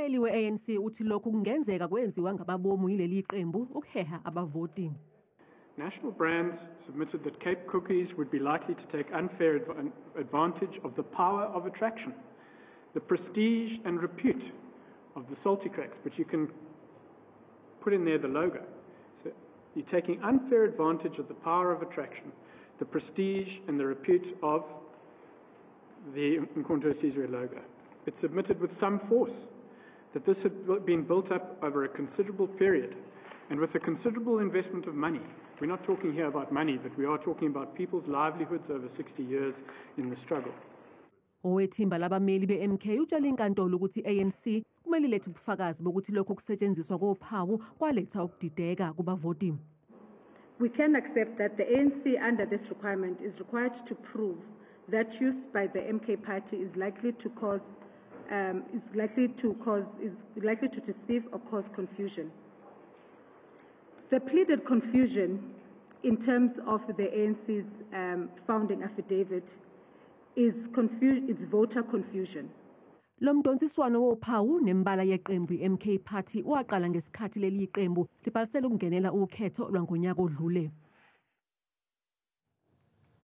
ummeli we-ANC uthi lokhu kungenzeka kwenziwa ngababomu yileli qembu ukuheha abavoti. National brands submitted that Cape cookies would be likely to take unfair advantage of the power of attraction, the prestige and repute of the salty cracks, but you can put in there the logo. So you're taking unfair advantage of the power of attraction, the prestige and the repute of the Umkhonto Izwe logo. It submitted with some force that this had been built up over a considerable period and with a considerable investment of money. We're not talking here about money, but we are talking about people's livelihoods over 60 years in the struggle. Owethimba labameli be-MK utshela inkantolo ukuthi i-ANC kumele ilethe ubufakazi bokuthi lokho kusetshenziswa kophawu kwaletha ukudideka kubavoti. We can accept that the ANC under this requirement is required to prove that use by the MK party is likely to deceive or cause confusion. The pleaded confusion in terms of the ANC's founding affidavit is voter confusion. Lo mdonsiswano wophawu nemibala yeqembu i-MK party waqala ngesikhathi leli qembu libhalisela ukungenela ukhetho lwangonyaka odlule.